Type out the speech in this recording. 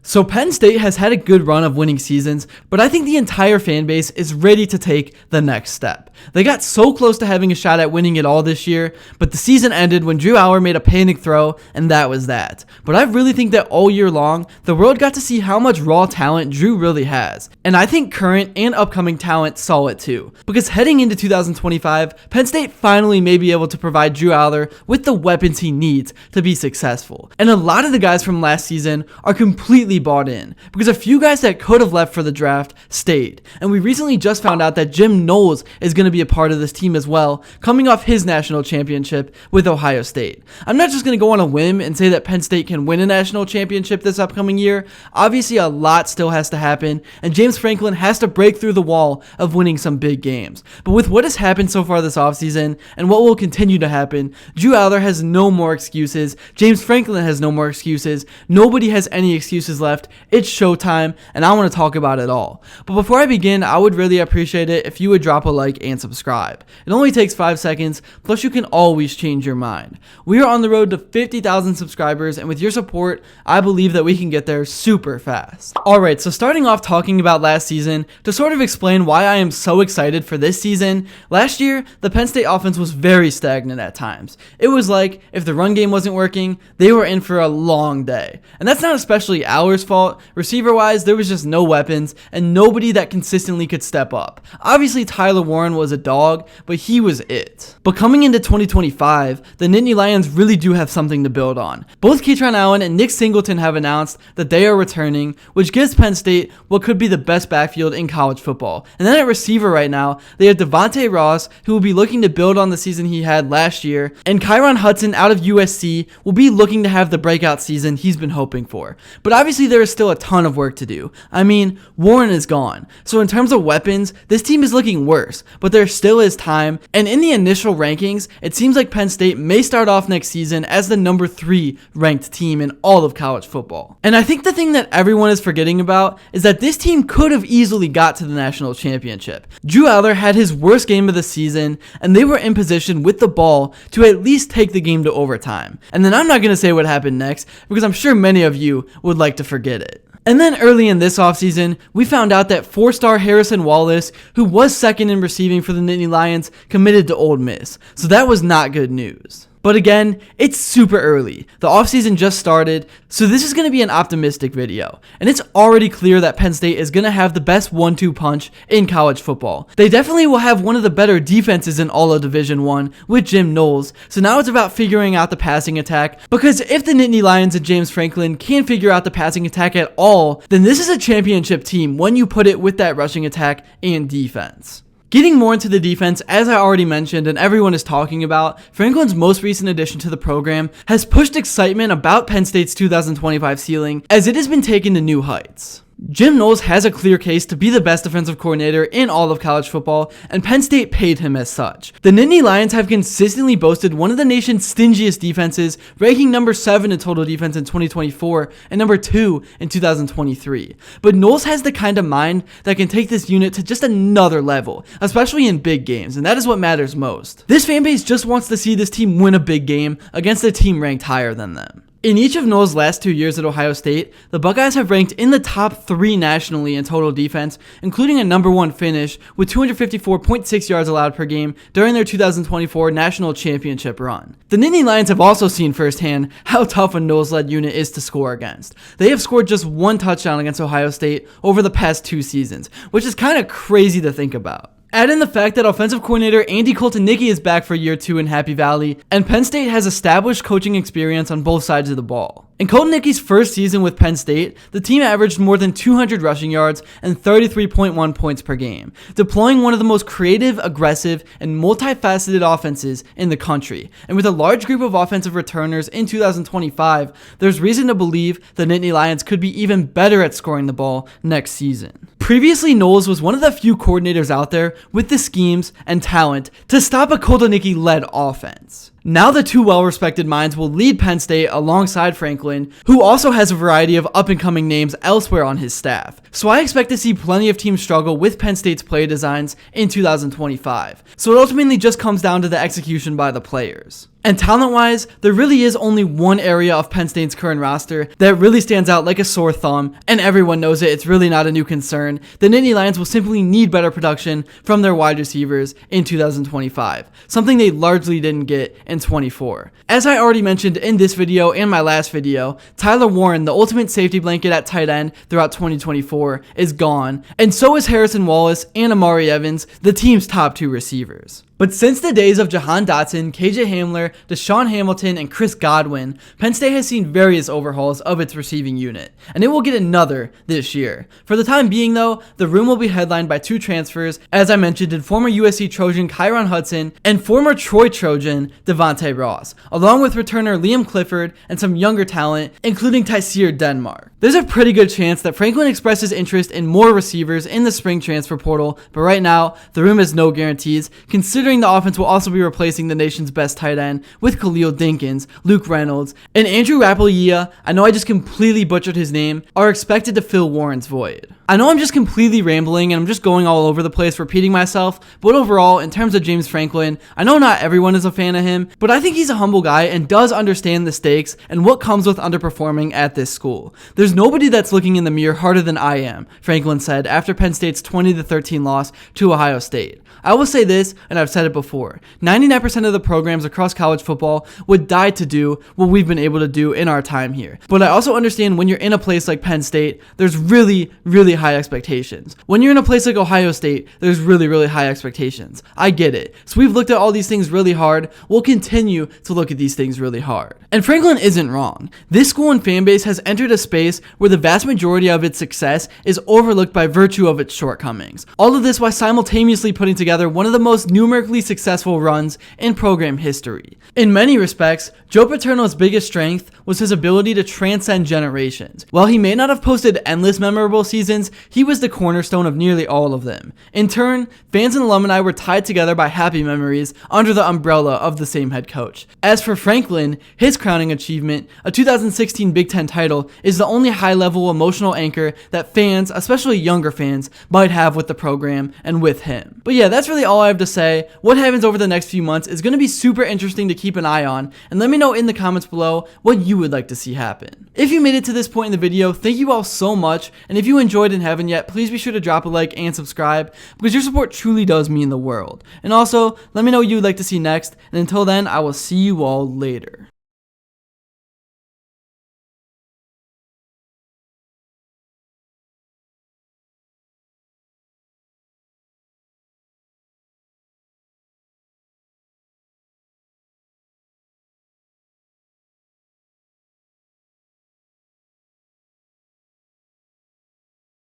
So Penn State has had a good run of winning seasons, but I think the entire fan base is ready to take the next step. They got so close to having a shot at winning it all this year, but the season ended when Drew Allar made a panic throw, and that was that. But I really think that all year long, the world got to see how much raw talent Drew really has. And I think current and upcoming talent saw it too. Because heading into 2025, Penn State finally may be able to provide Drew Allar with the weapons he needs to be successful. And a lot of the guys from last season are completely bought in, because a few guys that could have left for the draft stayed. And we recently just found out that Jim Knowles is going to be a part of this team as well, coming off his national championship with Ohio State. I'm not just going to go on a whim and say that Penn State can win a national championship this upcoming year. Obviously, a lot still has to happen, and James Franklin has to break through the wall of winning some big games. But with what has happened so far this offseason, and what will continue to happen, Drew Allar has no more excuses. James Franklin has no more excuses. Nobody has any excuses left. It's showtime, and I want to talk about it all. But before I begin, I would really appreciate it if you would drop a like and subscribe. It only takes 5 seconds, plus you can always change your mind. We are on the road to 50,000 subscribers, and with your support, I believe that we can get there super fast. Alright, so starting off talking about last season, to sort of explain why I am so excited for this season, last year, the Penn State offense was very stagnant at times. It was like, if the run game wasn't working, they were in for a long day. And that's not especially Allar's fault. Receiver-wise, there was just no weapons, and nobody that consistently could step up. Obviously, Tyler Warren was a dog, but he was it. But coming into 2025, the Nittany Lions really do have something to build on. Both Kaytron Allen and Nick Singleton have announced that they are returning, which gives Penn State what could be the best backfield in college football. And then at receiver right now, they have Devontae Ross, who will be looking to build on the season he had last year, and Kyron Hudson out of USC will be looking to have the breakout season he's been hoping for. But obviously there is still a ton of work to do. I mean, Warren is gone. So in terms of weapons, this team is looking worse, but there still is time. And in the initial rankings, it seems like Penn State may start off next season as the number 3 ranked team in all of college football. And I think the thing that everyone is forgetting about is that this team could have easily got to the national championship. Drew Allar had his worst game of the season, and they were in position with the ball to at least take the game to overtime. And then I'm not going to say what happened next, because I'm sure many of you would like to forget it. And then early in this offseason, we found out that 4-star Harrison Wallace, who was second in receiving for the Nittany Lions, committed to Ole Miss. So that was not good news. But again, it's super early. The offseason just started, so this is going to be an optimistic video. And it's already clear that Penn State is going to have the best 1-2 punch in college football. They definitely will have one of the better defenses in all of Division I with Jim Knowles, so now it's about figuring out the passing attack, because if the Nittany Lions and James Franklin can't figure out the passing attack at all, then this is a championship team when you put it with that rushing attack and defense. Getting more into the defense, as I already mentioned and everyone is talking about, Franklin's most recent addition to the program has pushed excitement about Penn State's 2025 ceiling, as it has been taken to new heights. Jim Knowles has a clear case to be the best defensive coordinator in all of college football, and Penn State paid him as such. The Nittany Lions have consistently boasted one of the nation's stingiest defenses, ranking number 7 in total defense in 2024 and number 2 in 2023. But Knowles has the kind of mind that can take this unit to just another level, especially in big games, and that is what matters most. This fanbase just wants to see this team win a big game against a team ranked higher than them. In each of Knowles' last 2 years at Ohio State, the Buckeyes have ranked in the top 3 nationally in total defense, including a number 1 finish with 254.6 yards allowed per game during their 2024 national championship run. The Nittany Lions have also seen firsthand how tough a Knowles-led unit is to score against. They have scored just 1 touchdown against Ohio State over the past 2 seasons, which is kind of crazy to think about. Add in the fact that offensive coordinator Andy Koltonicki is back for year 2 in Happy Valley, and Penn State has established coaching experience on both sides of the ball. In Koltonicki's first season with Penn State, the team averaged more than 200 rushing yards and 33.1 points per game, deploying one of the most creative, aggressive, and multifaceted offenses in the country. And with a large group of offensive returners in 2025, there's reason to believe the Nittany Lions could be even better at scoring the ball next season. Previously, Knowles was one of the few coordinators out there with the schemes and talent to stop a Koltonicki-led offense. Now the two well-respected minds will lead Penn State alongside Franklin, who also has a variety of up-and-coming names elsewhere on his staff. So I expect to see plenty of teams struggle with Penn State's play designs in 2025. So it ultimately just comes down to the execution by the players. And talent-wise, there really is only one area of Penn State's current roster that really stands out like a sore thumb, and everyone knows it, it's really not a new concern. The Nittany Lions will simply need better production from their wide receivers in 2025, something they largely didn't get in 24. As I already mentioned in this video and my last video, Tyler Warren, the ultimate safety blanket at tight end throughout 2024, is gone, and so is Harrison Wallace and Amari Evans, the team's top two receivers. But since the days of Jahan Dotson, KJ Hamler, Deshaun Hamilton, and Chris Godwin, Penn State has seen various overhauls of its receiving unit, and it will get another this year. For the time being though, the room will be headlined by two transfers, as I mentioned, in former USC Trojan Kyron Hudson and former Troy Trojan Devontae Ross, along with returner Liam Clifford and some younger talent, including Tyseer Denmark. There's a pretty good chance that Franklin expresses interest in more receivers in the spring transfer portal, but right now, the room has no guarantees, considering the offense will also be replacing the nation's best tight end with Khalil Dinkins, Luke Reynolds, and Andrew Rappleyea, I know I just completely butchered his name, are expected to fill Warren's void. I know I'm just completely rambling and I'm just going all over the place repeating myself, but overall, in terms of James Franklin, I know not everyone is a fan of him, but I think he's a humble guy and does understand the stakes and what comes with underperforming at this school. There's nobody that's looking in the mirror harder than I am, Franklin said after Penn State's 20-13 loss to Ohio State. I will say this, and I've said it before, 99% of the programs across college football would die to do what we've been able to do in our time here. But I also understand when you're in a place like Penn State, there's really high expectations. When you're in a place like Ohio State, there's really high expectations. I get it. So we've looked at all these things really hard. We'll continue to look at these things really hard. And Franklin isn't wrong. This school and fan base has entered a space where the vast majority of its success is overlooked by virtue of its shortcomings. All of this while simultaneously putting together one of the most numerically successful runs in program history. In many respects, Joe Paterno's biggest strength was his ability to transcend generations. While he may not have posted endless memorable seasons, he was the cornerstone of nearly all of them. In turn, fans and alumni were tied together by happy memories under the umbrella of the same head coach. As for Franklin, his crowning achievement, a 2016 Big Ten title, is the only high-level emotional anchor that fans, especially younger fans, might have with the program and with him. But yeah, that's really all I have to say. What happens over the next few months is going to be super interesting to keep an eye on, and let me know in the comments below what you would like to see happen. If you made it to this point in the video, thank you all so much, and if you enjoyed and haven't yet, please be sure to drop a like and subscribe, because your support truly does mean the world. And also, let me know what you would like to see next, and until then, I will see you all later.